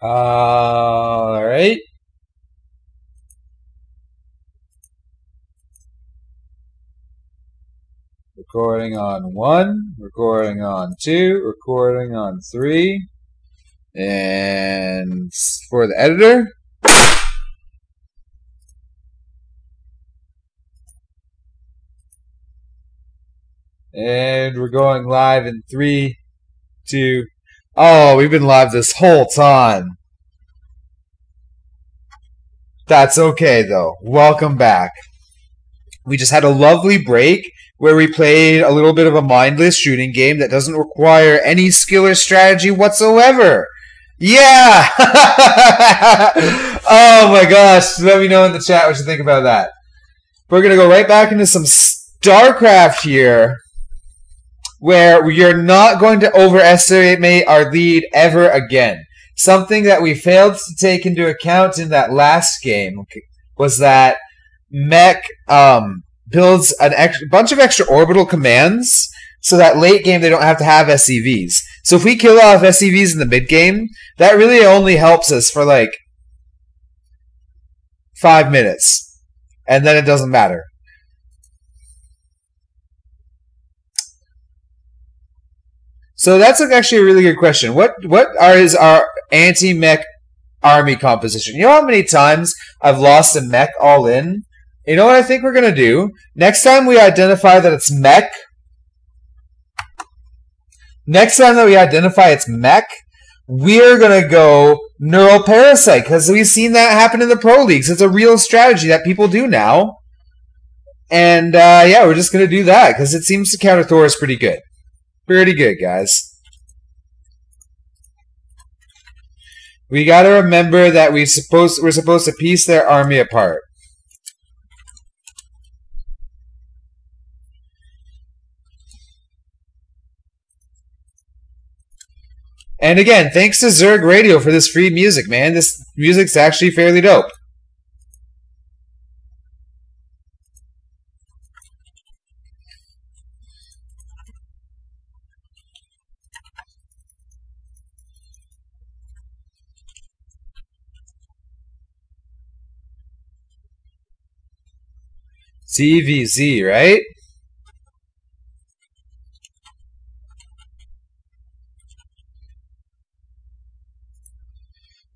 All right. Recording on 1, recording on 2, recording on 3. And for the editor, and we're going live in 3, 2. Oh, we've been live this whole time. That's okay, though. Welcome back. We just had a lovely break where we played a little bit of a mindless shooting game that doesn't require any skill or strategy whatsoever. Yeah! Oh my gosh. Let me know in the chat what you think about that. We're going to go right back into some Starcraft here, where we are not going to overestimate our lead ever again. Something that we failed to take into account in that last game was that Mech builds a bunch of extra orbital commands so that late game they don't have to have SCVs. So if we kill off SCVs in the mid game, that really only helps us for like 5 minutes. And then it doesn't matter. So that's actually a really good question. What is our anti-mech army composition? You know how many times I've lost a mech all in? You know what I think we're going to do? Next time we identify that it's mech, we're going to go neural parasite, because we've seen that happen in the pro leagues. It's a real strategy that people do now. And yeah, we're just going to do that because it seems to counter Thor's pretty good. Pretty good, guys. We got to remember that we're supposed to piece their army apart. And again, thanks to Zerg Radio for this free music, man. This music's actually fairly dope. CVZ, right?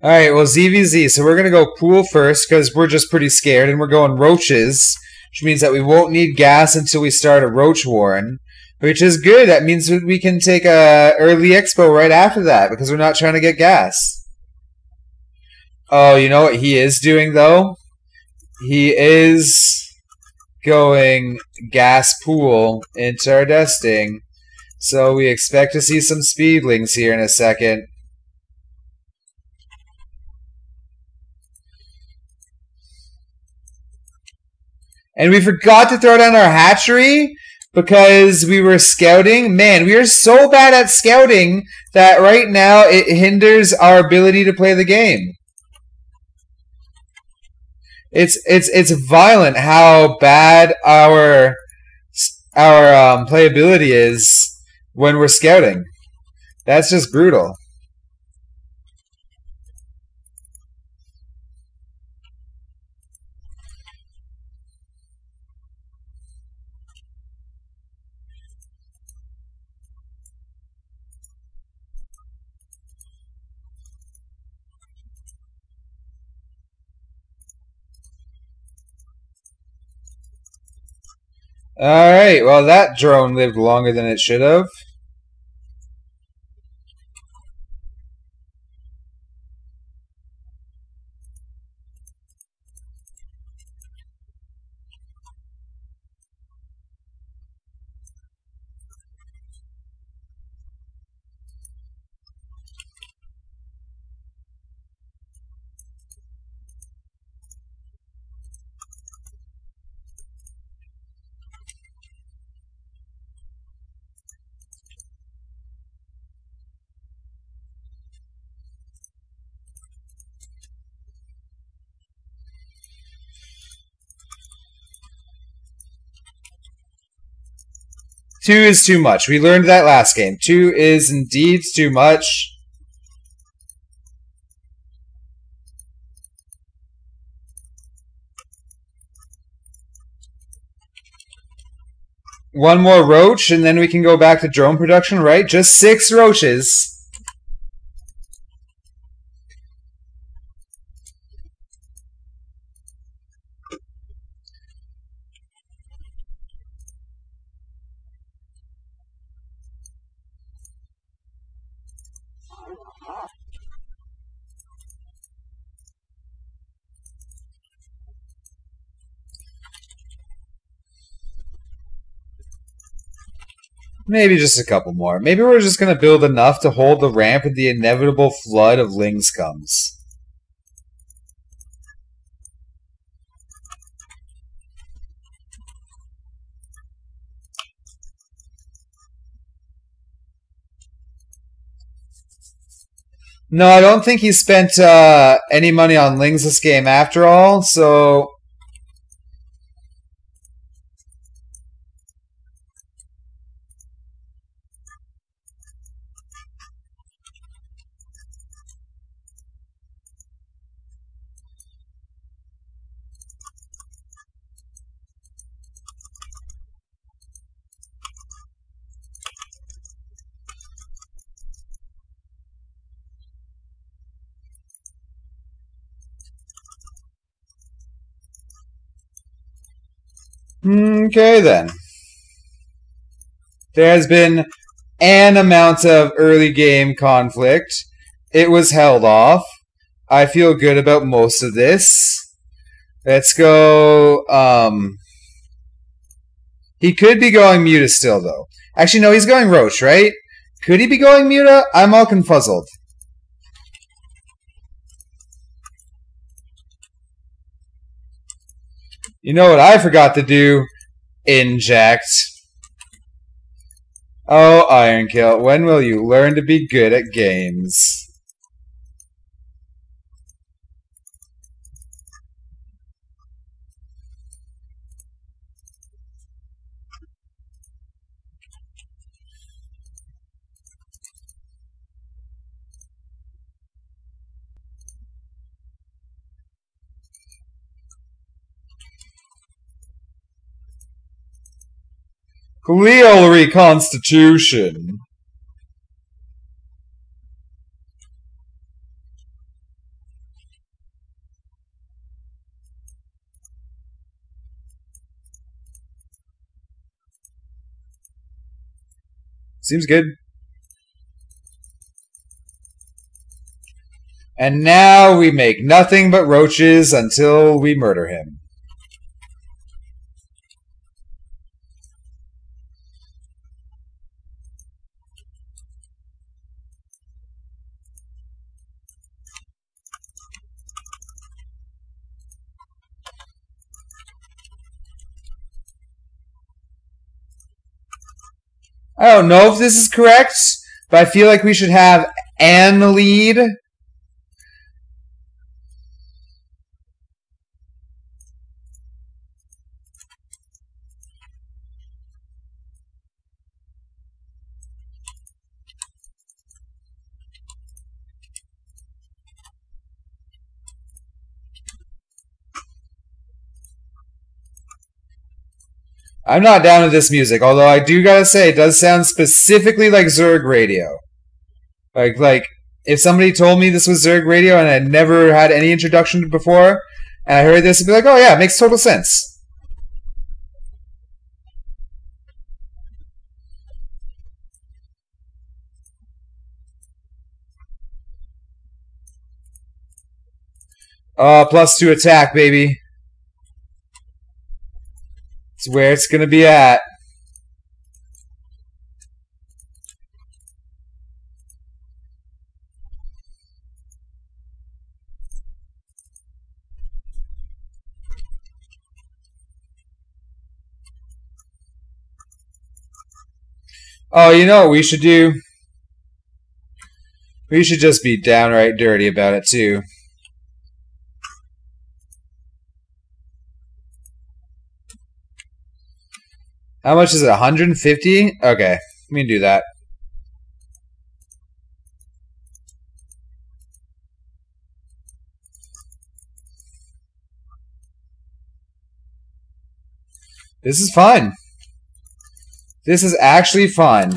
Alright, well, ZVZ. So we're going to go pool first because we're just pretty scared. And we're going roaches, which means that we won't need gas until we start a roach warren, which is good. That means we can take a early expo right after that because we're not trying to get gas. Oh, you know what he is doing, though? He is going gas pool into our desting. So we expect to see some speedlings here in a second. And we forgot to throw down our hatchery because we were scouting. Man, we are so bad at scouting that right now it hinders our ability to play the game. It's violent how bad our playability is when we're scouting. That's just brutal. Alright, well that drone lived longer than it should have. Two is too much. We learned that last game. 2 is indeed too much. One more roach, and then we can go back to drone production, right? Just 6 roaches. Maybe just a couple more. Maybe we're just going to build enough to hold the ramp when the inevitable flood of lings comes. No, I don't think he spent any money on lings this game after all, so... Okay, then. There has been an amount of early game conflict. It was held off. I feel good about most of this. Let's go... He could be going Muta still, though. Actually, no, he's going Roach, right? Could he be going Muta? I'm all confuzzled. You know what I forgot to do? Inject. Oh, Ironkill, when will you learn to be good at games? Glial reconstitution. Seems good. And now we make nothing but roaches until we murder him. I don't know if this is correct, but I feel like we should have an lead. I'm not down with this music, although I do gotta say it does sound specifically like Zerg radio. Like if somebody told me this was Zerg radio and I'd never had any introduction to it before, and I heard this, I'd be like, oh yeah, it makes total sense. +2 attack, baby. It's where it's gonna be at. Oh, you know what we should do? We should just be downright dirty about it, too. How much is it? 150? Okay, we can do that. This is fine. This is actually fun.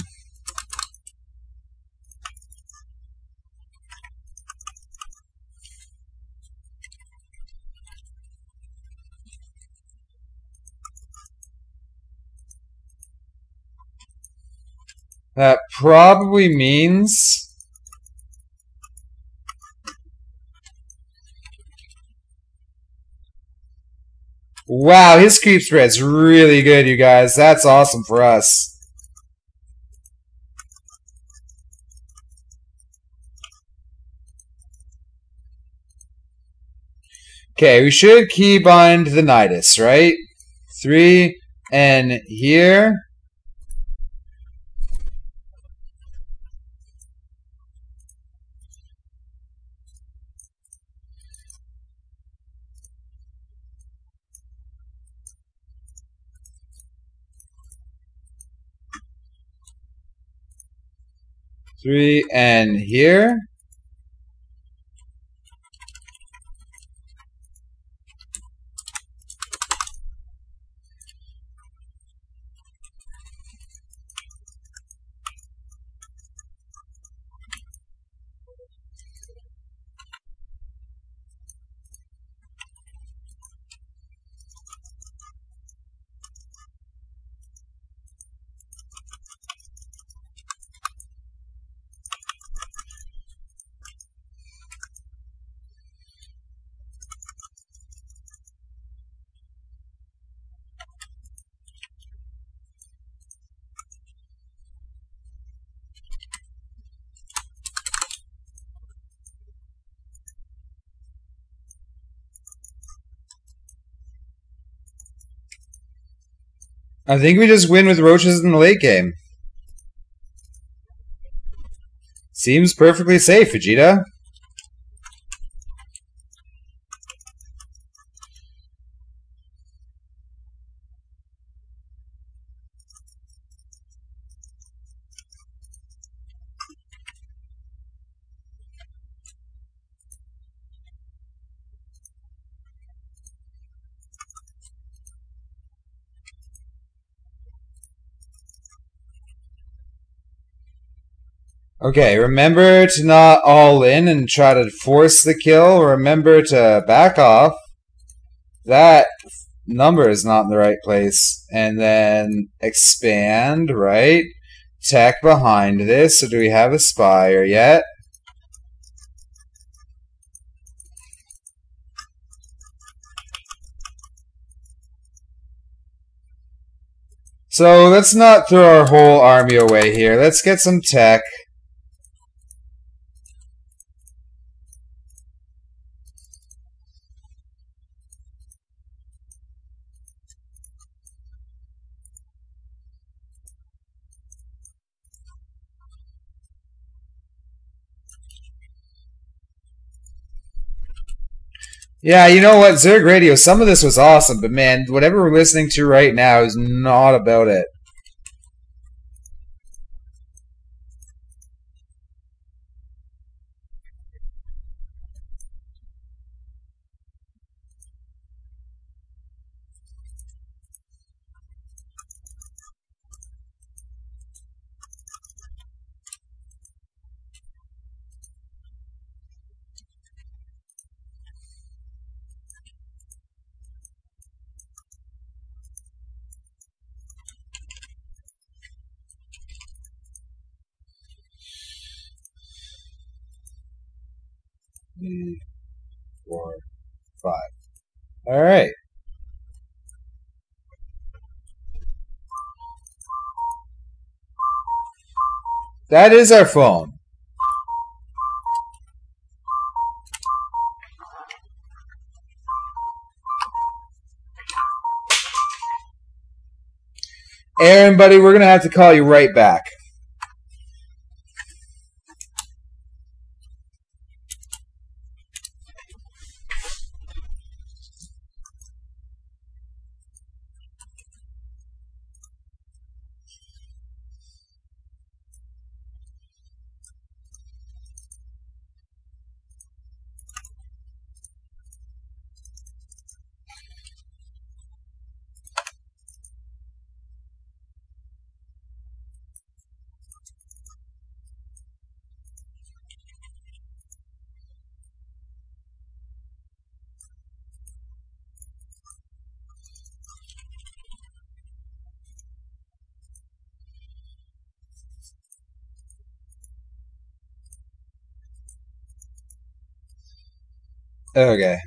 That probably means... Wow, his creep spread's really good, you guys. That's awesome for us. Okay, we should keybind the Nidus, right? 3, and here. Three and here. I think we just win with roaches in the late game. Seems perfectly safe, Vegeta. Okay, remember to not all in and try to force the kill. Remember to back off. That number is not in the right place. And then expand, right? Tech behind this. So do we have a spire yet? So let's not throw our whole army away here. Let's get some tech. Yeah, you know what? Zerg Radio, some of this was awesome, but man, whatever we're listening to right now is not about it. Three, 4, 5. All right. That is our phone. Aaron, buddy, we're going to have to call you right back. Okay.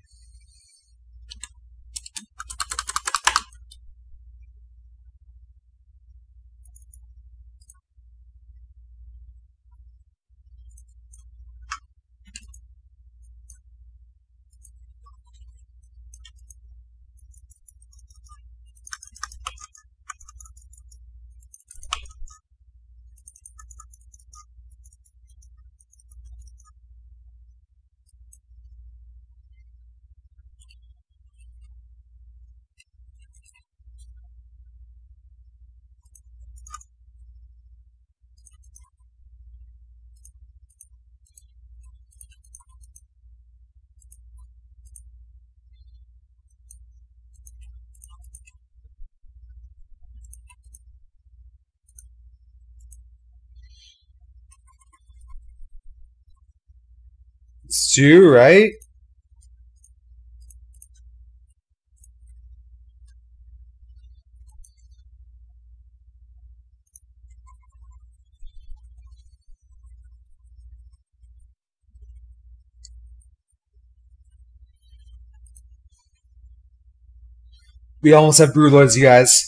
It's 2, right? We almost have Brew Lords, you guys.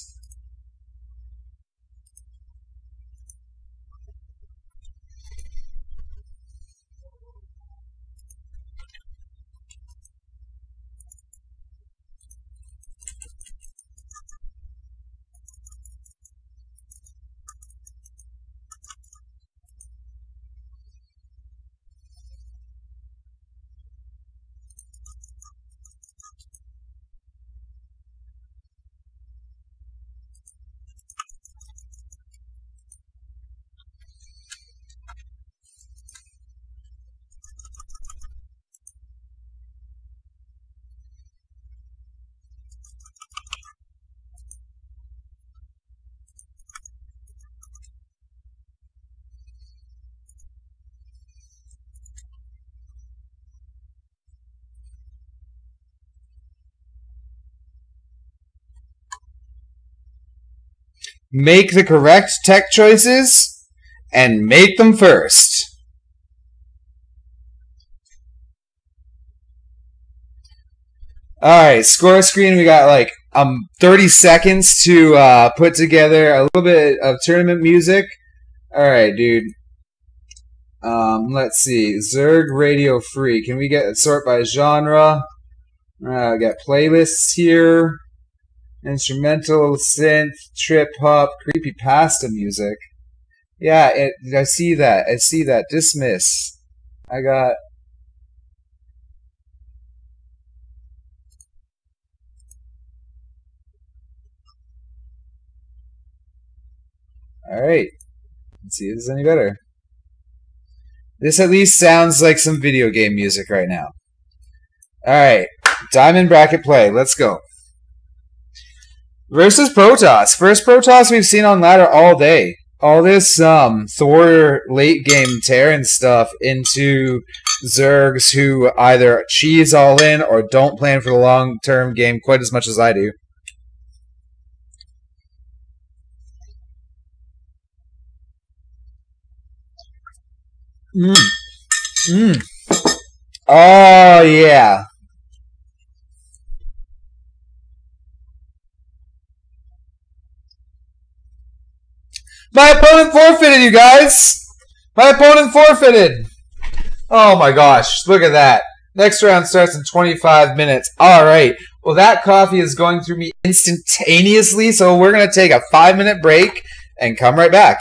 Make the correct tech choices and make them first. Alright, score screen. We got like 30 seconds to put together a little bit of tournament music. Alright, dude. Let's see. Zerg Radio Free. Can we get sort by genre? We got playlists here. Instrumental, synth, trip hop, creepypasta music. Yeah, I see that. I see that. Dismiss. I got. Alright. Let's see if this is any better. This at least sounds like some video game music right now. Alright. Diamond bracket play. Let's go. Versus Protoss. First Protoss we've seen on ladder all day. All this Thor late game tearing stuff into Zergs who either cheese all in or don't plan for the long term game quite as much as I do. Oh yeah. My opponent forfeited, you guys! My opponent forfeited! Oh my gosh, look at that. Next round starts in 25 minutes. Alright, well that coffee is going through me instantaneously, so we're going to take a 5-minute break and come right back.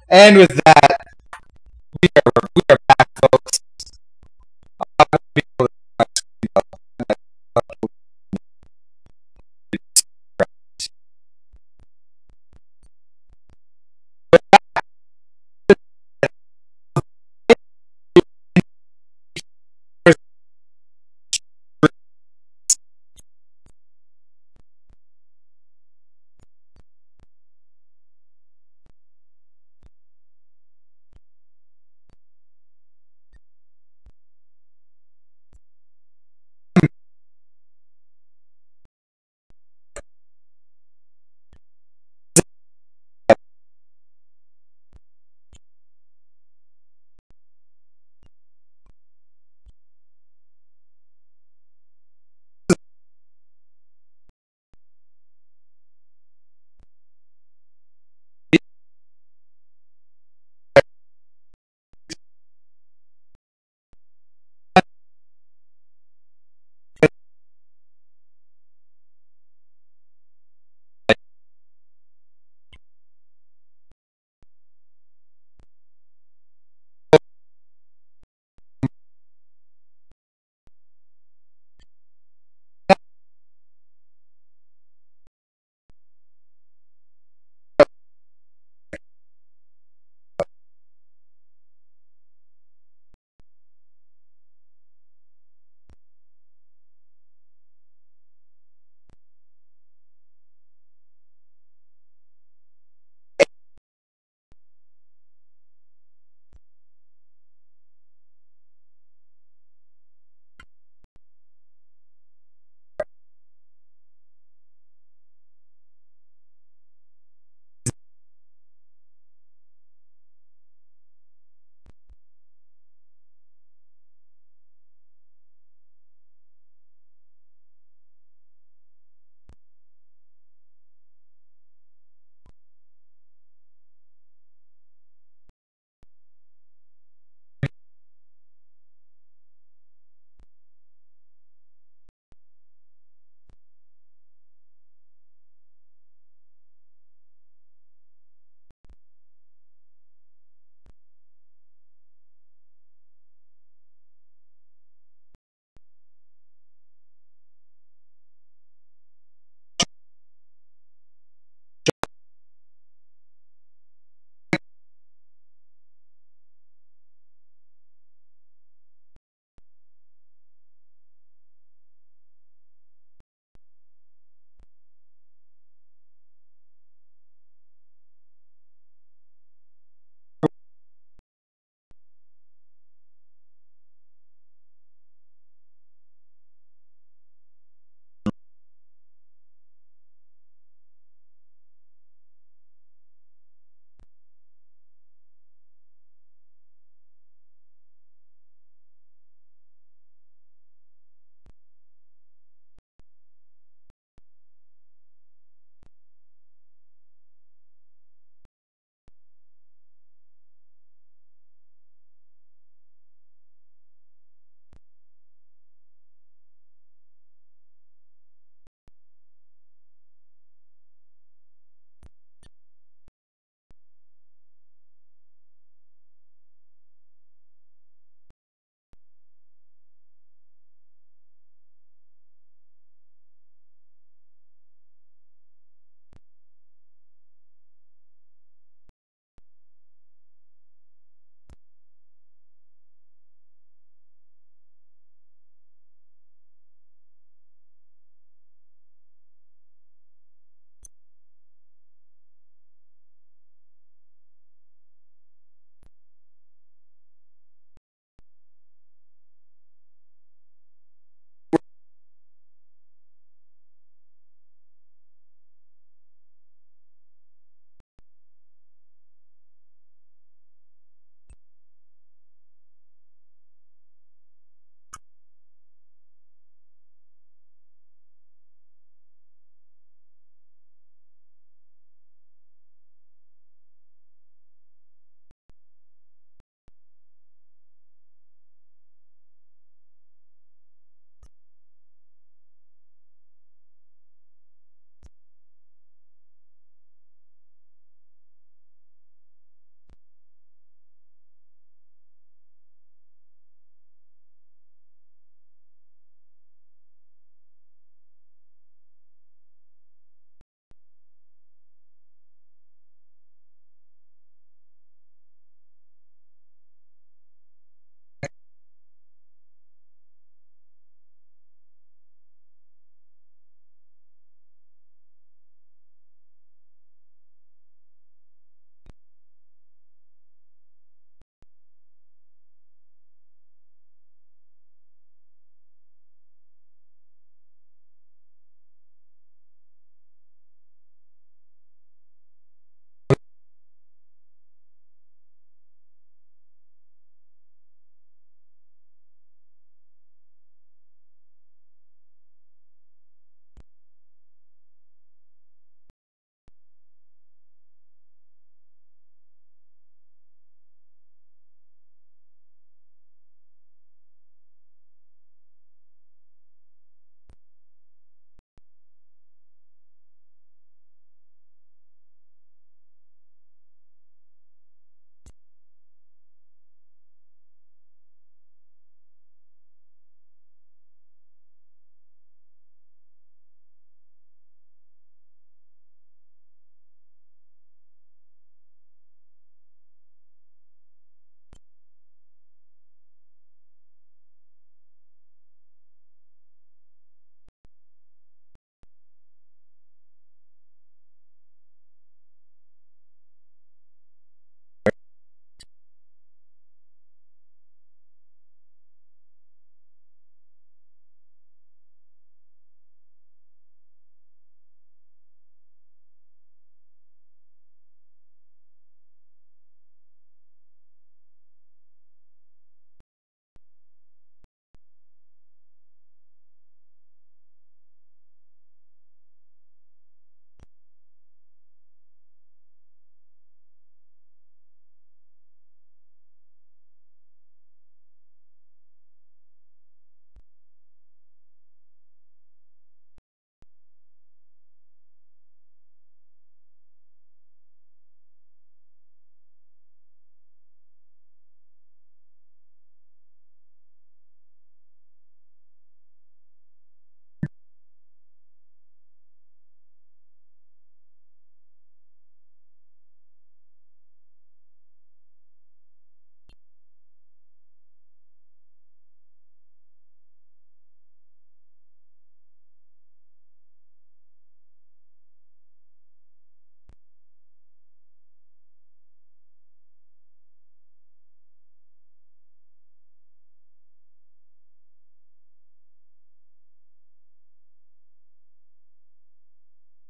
And with that, we are back, folks.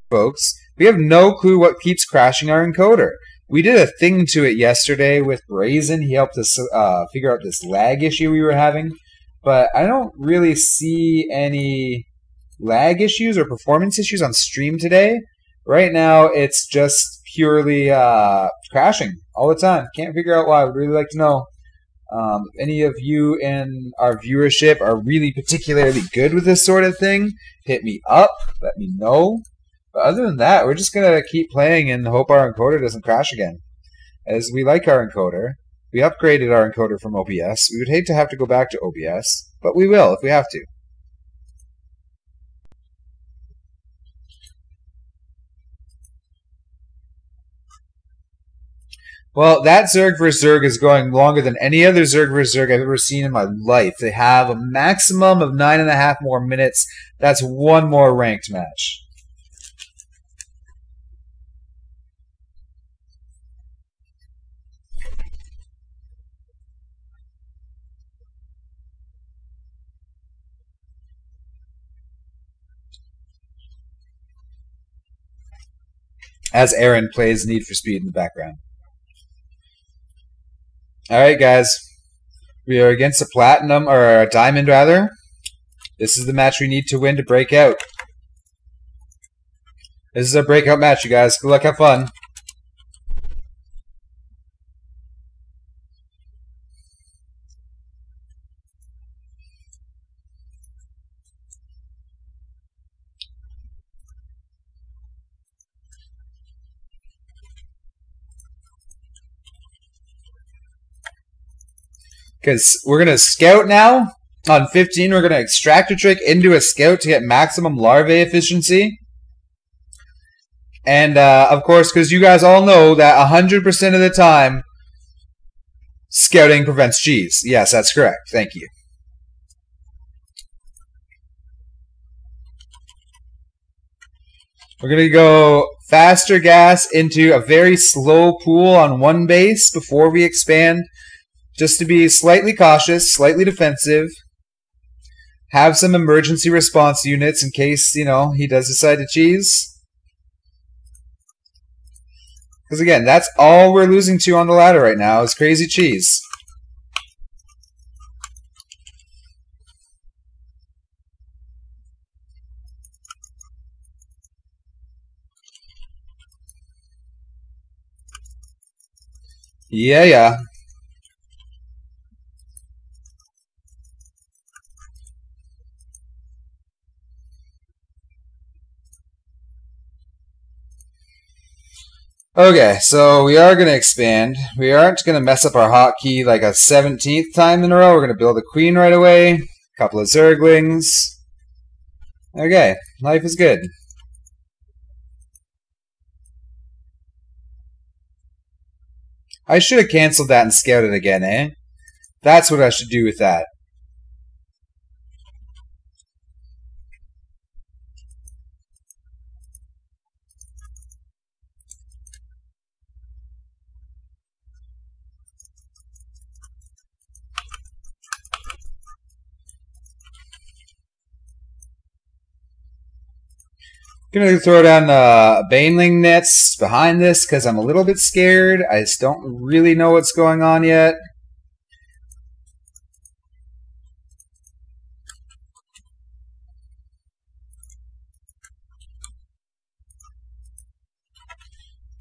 folks. We have no clue what keeps crashing our encoder. We did a thing to it yesterday with Brazen. He helped us figure out this lag issue we were having. But I don't really see any lag issues or performance issues on stream today. Right now, it's just purely crashing all the time. Can't figure out why. I would really like to know. If any of you in our viewership are really particularly good with this sort of thing, hit me up. Let me know. But other than that, we're just going to keep playing and hope our encoder doesn't crash again. As we like our encoder. We upgraded our encoder from OBS. We would hate to have to go back to OBS, but we will if we have to. Well, that Zerg vs. Zerg is going longer than any other Zerg vs. Zerg I've ever seen in my life. They have a maximum of 9.5 more minutes. That's one more ranked match. As Aaron plays Need for Speed in the background. Alright, guys. We are against a platinum, or a diamond, rather. This is the match we need to win to break out. This is a breakout match, you guys. Good luck, have fun. Because we're going to scout now. On 15, we're going to extract a trick into a scout to get maximum larvae efficiency. And, of course, because you guys all know that 100% of the time, scouting prevents cheese. Yes, that's correct. Thank you. We're going to go faster gas into a very slow pool on one base before we expand. Just to be slightly cautious, slightly defensive. Have some emergency response units in case, you know, he does decide to cheese. Because again, that's all we're losing to on the ladder right now is crazy cheese. Yeah. Okay, so we are going to expand. We aren't going to mess up our hotkey like a 17th time in a row. We're going to build a queen right away. A couple of zerglings. Okay, life is good. I should have canceled that and scouted again, eh? That's what I should do with that. Gonna throw down baneling nets behind this because I'm a little bit scared. I just don't really know what's going on yet.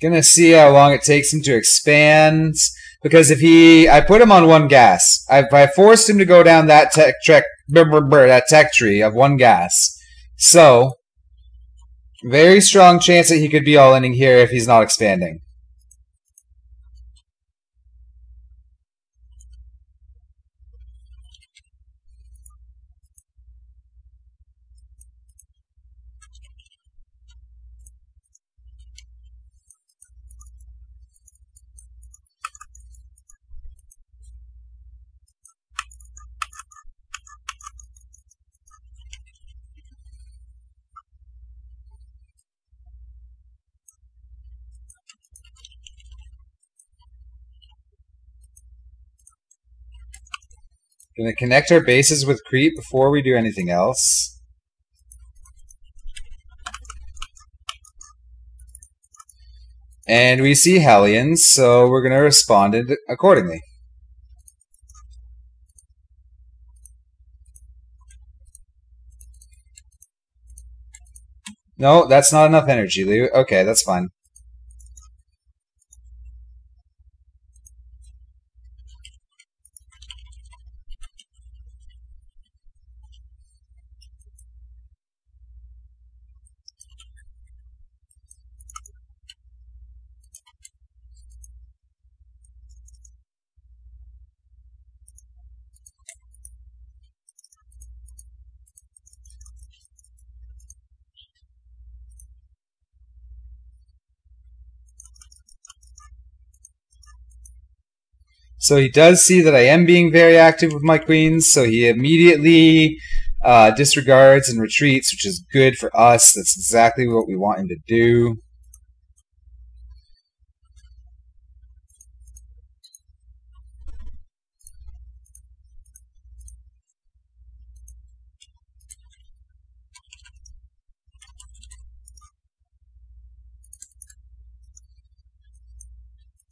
Gonna see how long it takes him to expand. Because if I put him on one gas. I forced him to go down that tech tree of one gas. So, very strong chance that he could be all-inning here if he's not expanding. Gonna connect our bases with creep before we do anything else. And we see Hellions, so we're going to respond accordingly. No, that's not enough energy, Lou. Okay, that's fine. So he does see that I am being very active with my queens, so he immediately disregards and retreats, which is good for us. That's exactly what we want him to do.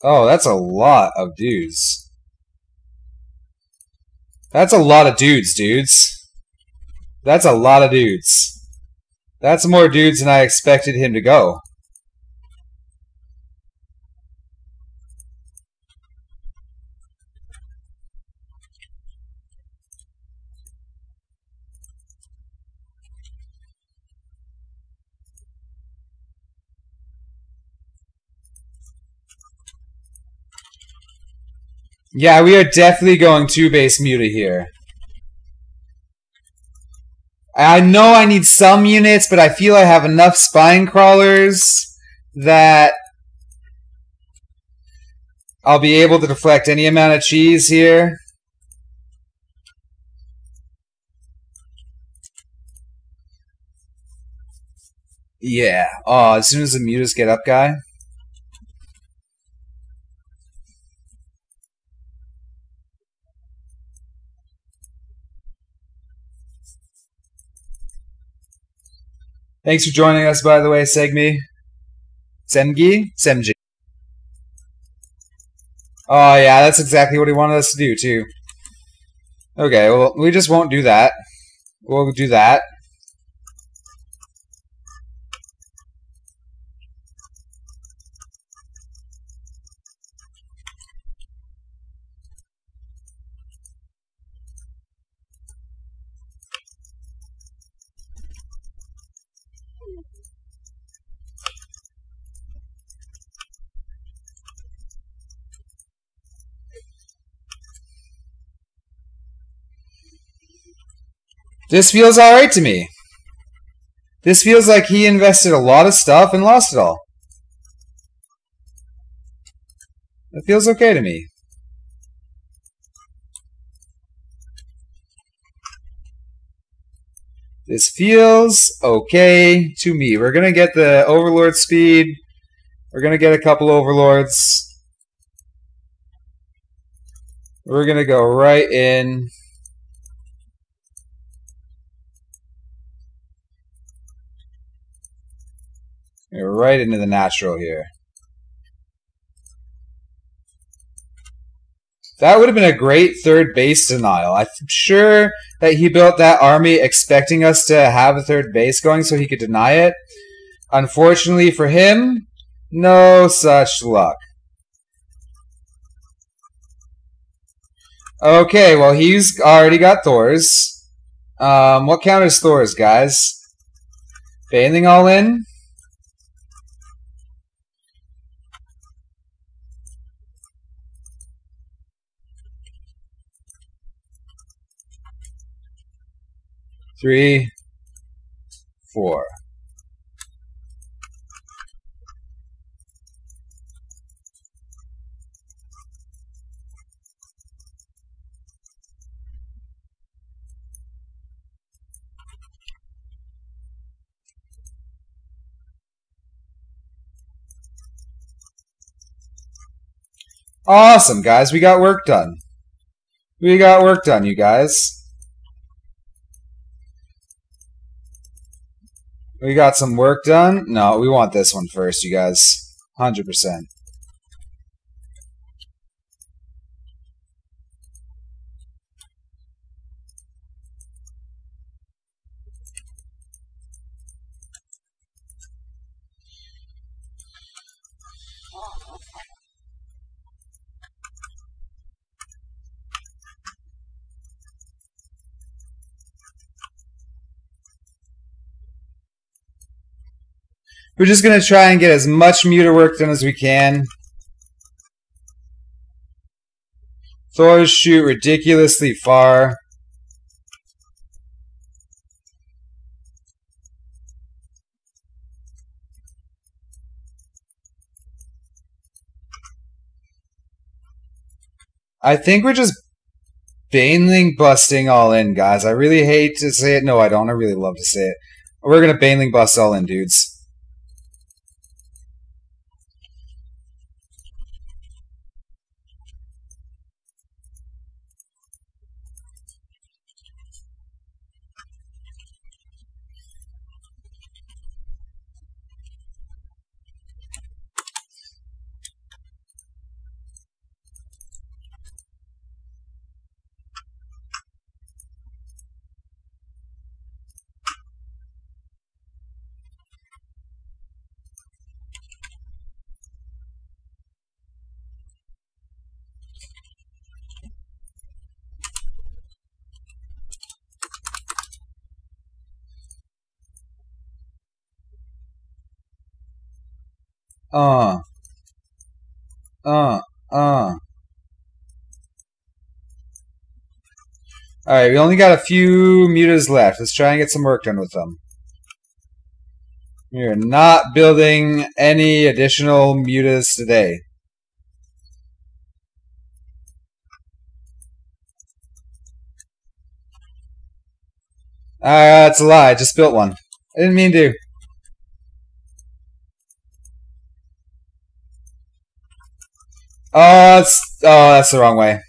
Oh, that's a lot of dudes. That's a lot of dudes. That's a lot of dudes. That's more dudes than I expected him to go. Yeah, we are definitely going 2-base muta here. I know I need some units, but I feel I have enough spine crawlers that I'll be able to deflect any amount of cheese here. Yeah. Oh, as soon as the mutas get up, guy. Thanks for joining us, by the way, Semgi. Oh, yeah, that's exactly what he wanted us to do, too. Okay, well, we just won't do that. We'll do that. This feels alright to me. This feels like he invested a lot of stuff and lost it all. It feels okay to me. This feels okay to me. We're going to get the Overlord speed. We're going to get a couple Overlords. We're going to go right in. Right into the natural here. That would have been a great third base denial. I'm sure that he built that army expecting us to have a third base going so he could deny it. Unfortunately for him, no such luck. Okay, well, he's already got Thors. What counters Thors, guys? Bathing all in? Three, 4. Awesome, guys. We got work done. We got work done, you guys. We got some work done. No, we want this one first, you guys. 100%. We're just going to try and get as much muter work done as we can. Thors shoot ridiculously far. I think we're just Baneling busting all in, guys. I really hate to say it. No, I don't. I really love to say it. We're going to Baneling bust all in, dudes. Alright, we only got a few mutas left. Let's try and get some work done with them. We're not building any additional mutas today. That's a lie. I just built one. I didn't mean to. That's the wrong way.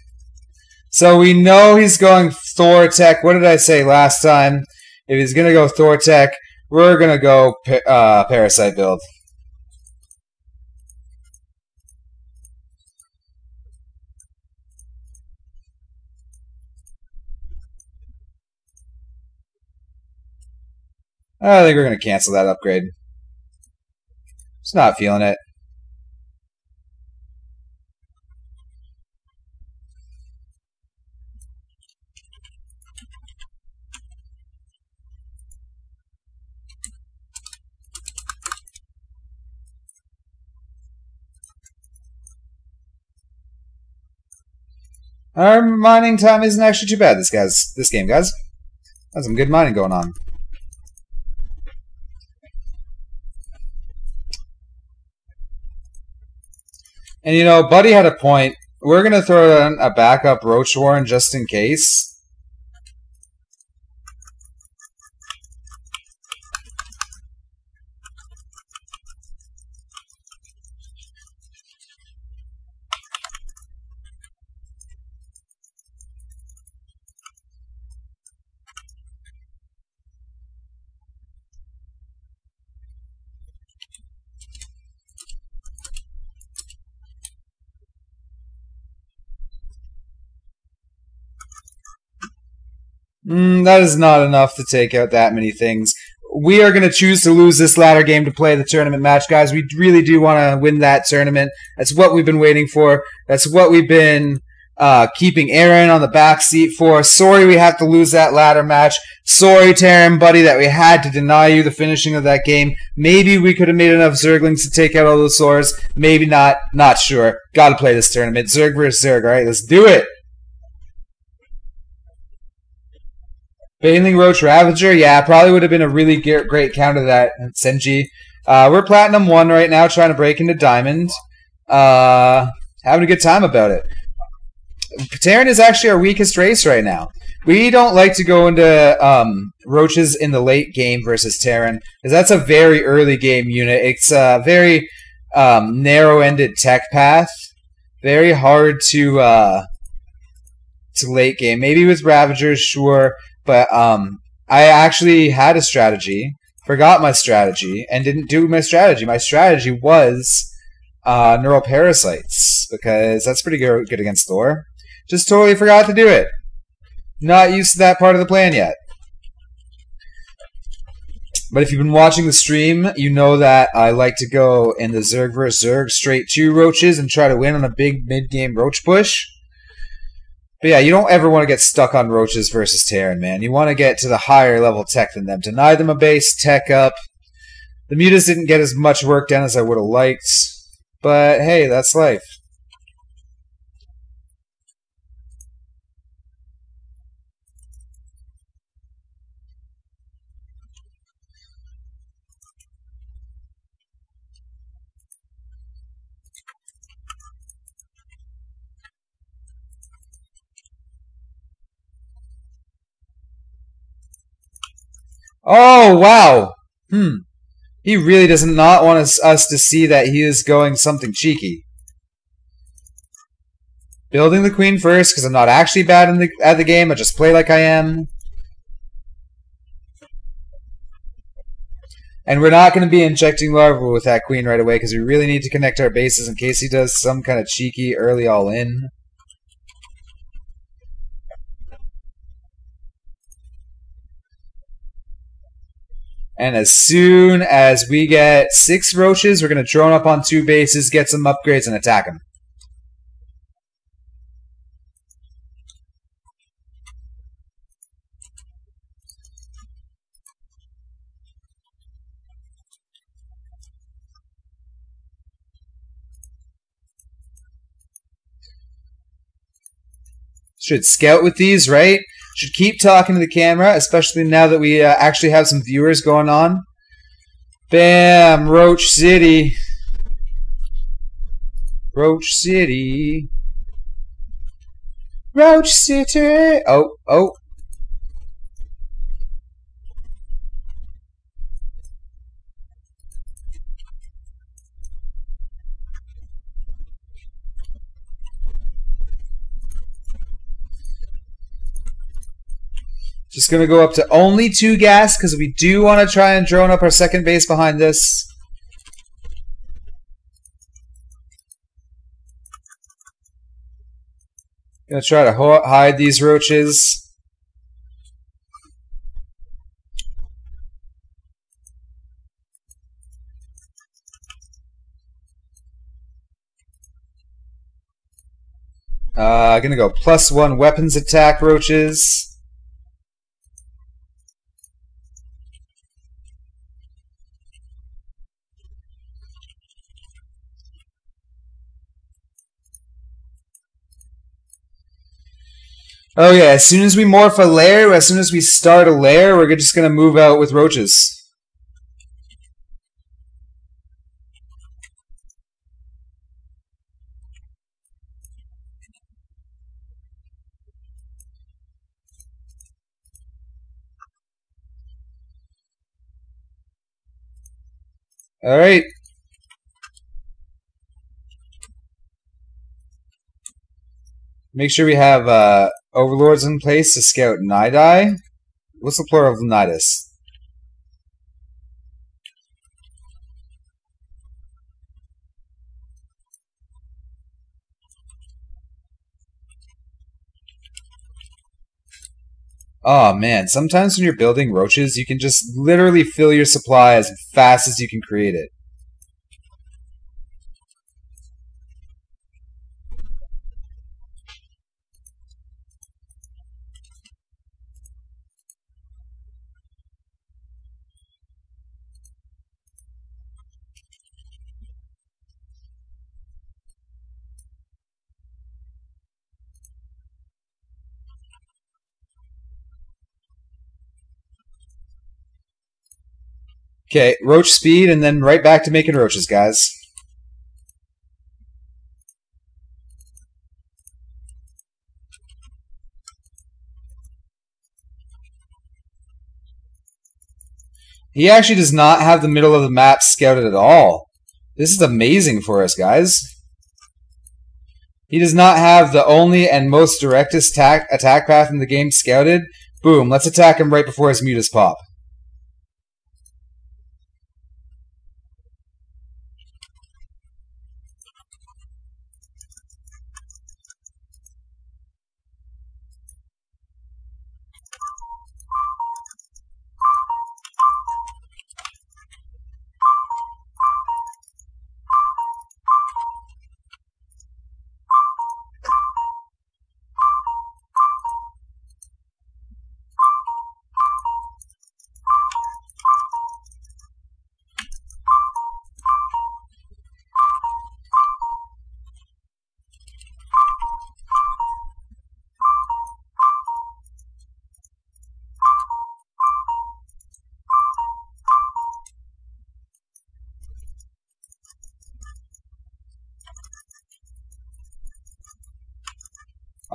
So we know he's going Thor Tech. What did I say last time? If he's going to go Thor Tech, we're going to go Parasite build. I think we're going to cancel that upgrade. Just not feeling it. Our mining time isn't actually too bad this game, guys. Got some good mining going on. And you know, Buddy had a point. We're gonna throw in a backup Roach Warren just in case. That is not enough to take out that many things. We are going to choose to lose this ladder game to play the tournament match, guys. We really do want to win that tournament. That's what we've been waiting for. That's what we've been keeping Aaron on the back seat for. Sorry we have to lose that ladder match. Sorry, Taryn, buddy, that we had to deny you the finishing of that game. Maybe we could have made enough Zerglings to take out all those swords. Maybe not. Not sure. Got to play this tournament. Zerg versus Zerg. All right, let's do it. Baneling Roach Ravager, yeah, probably would have been a really great counter to that, Senji. We're Platinum 1 right now, trying to break into Diamond. Having a good time about it. Terran is actually our weakest race right now. We don't like to go into Roaches in the late game versus Terran, because that's a very early game unit. It's a very narrow-ended tech path. Very hard to late game. Maybe with Ravagers, sure. But I actually had a strategy, forgot my strategy, and didn't do my strategy. My strategy was neural parasites, because that's pretty good against Thor. Just totally forgot to do it. Not used to that part of the plan yet. But if you've been watching the stream, you know that I like to go in the Zerg vs. Zerg straight to roaches and try to win on a big mid-game roach push. But yeah, you don't ever want to get stuck on roaches versus Terran, man. You want to get to the higher level tech than them. Deny them a base, tech up. The mutas didn't get as much work done as I would have liked. But hey, that's life. Oh, wow. He really does not want us to see that he is going something cheeky. Building the queen first, because I'm not actually bad at the game. I just play like I am. And we're not going to be injecting larva with that queen right away, because we really need to connect our bases in case he does some kind of cheeky early all-in. And as soon as we get 6 roaches, we're going to drone up on 2 bases, get some upgrades, and attack them. Should scout with these, right? Should keep talking to the camera, especially now that we actually have some viewers going on. Bam! Roach City. Roach City. Roach City. Oh. Just going to go up to only 2 gas because we do want to try and drone up our second base behind this. Going to try to hide these roaches. Going to go +1 weapons attack roaches. Oh yeah, as soon as we morph a lair, as soon as we start a lair, we're just going to move out with roaches. Alright. Make sure we have overlords in place to scout Nidai. What's the plural of Nidus? Oh man, sometimes when you're building roaches, you can just literally fill your supply as fast as you can create it. Okay, roach speed, and then right back to making roaches, guys. He actually does not have the middle of the map scouted at all. This is amazing for us, guys. He does not have the only and most directest attack path in the game scouted. Boom, let's attack him right before his mutas pop.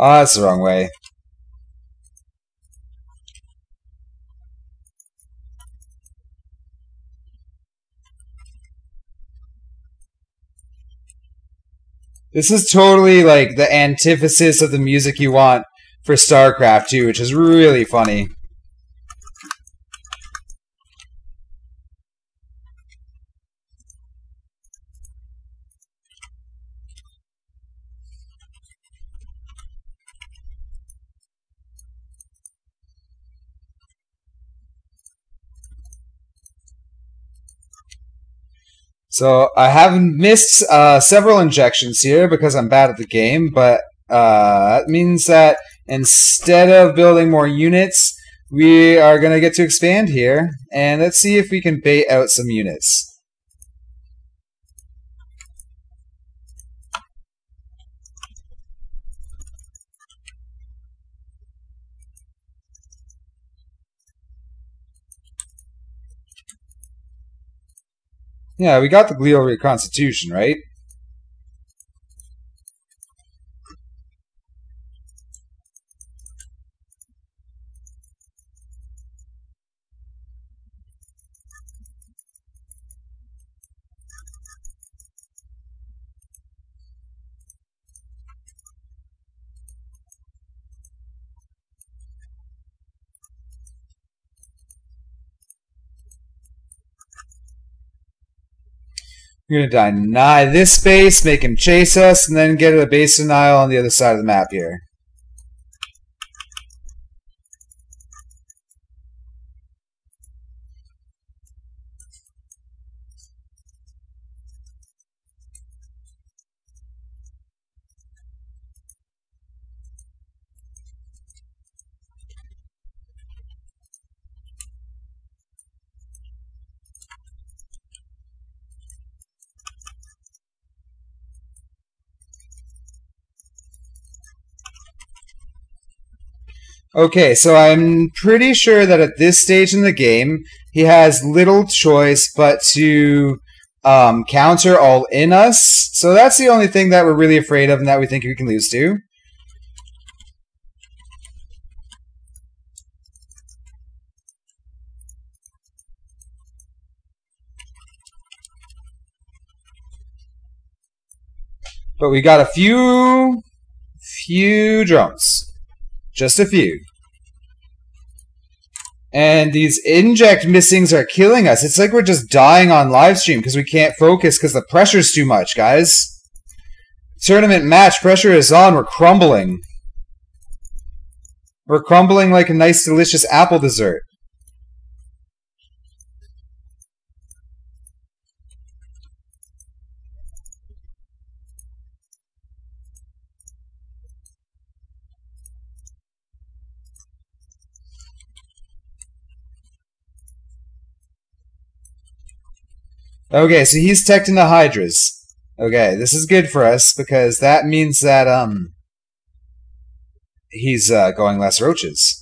Oh, that's the wrong way. This is totally like the antithesis of the music you want for Starcraft too, which is really funny. So I have missed several injections here because I'm bad at the game, but that means that instead of building more units, we are going to get to expand here, and let's see if we can bait out some units. Yeah, we got the glial reconstitution, right? We're gonna deny this space, make him chase us, and then get a base denial on the other side of the map here. Okay, so I'm pretty sure that at this stage in the game, he has little choice but to counter all in us. So that's the only thing that we're really afraid of and that we think we can lose to. But we got a few drones. Just a few. And these inject missings are killing us. It's like we're just dying on live stream because we can't focus because the pressure's too much, guys. Tournament match, pressure is on. We're crumbling. We're crumbling like a nice, delicious apple dessert. Okay, so he's teching the Hydras. Okay, this is good for us because that means that he's going less roaches.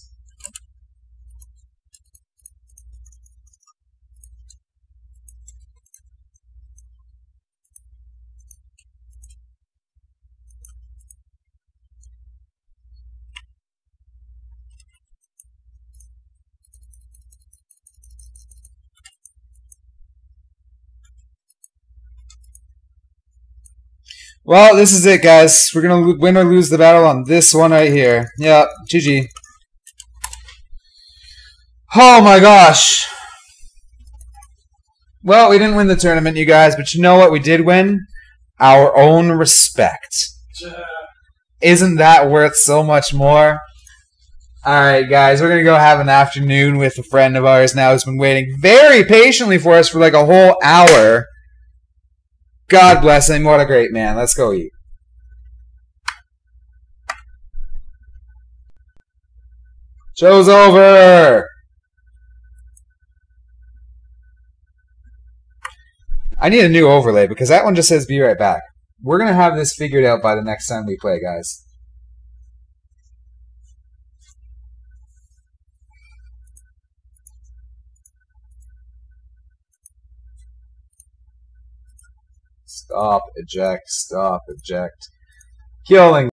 Well, this is it, guys. We're going to win or lose the battle on this one right here. Yep, GG. Oh my gosh. Well, we didn't win the tournament, you guys, but you know what we did win? Our own respect. Isn't that worth so much more? Alright, guys, we're going to go have an afternoon with a friend of ours now who's been waiting very patiently for us for like a whole hour. God bless him. What a great man. Let's go eat. Show's over. I need a new overlay because that one just says be right back. We're going to have this figured out by the next time we play, guys. Stop, eject, killing.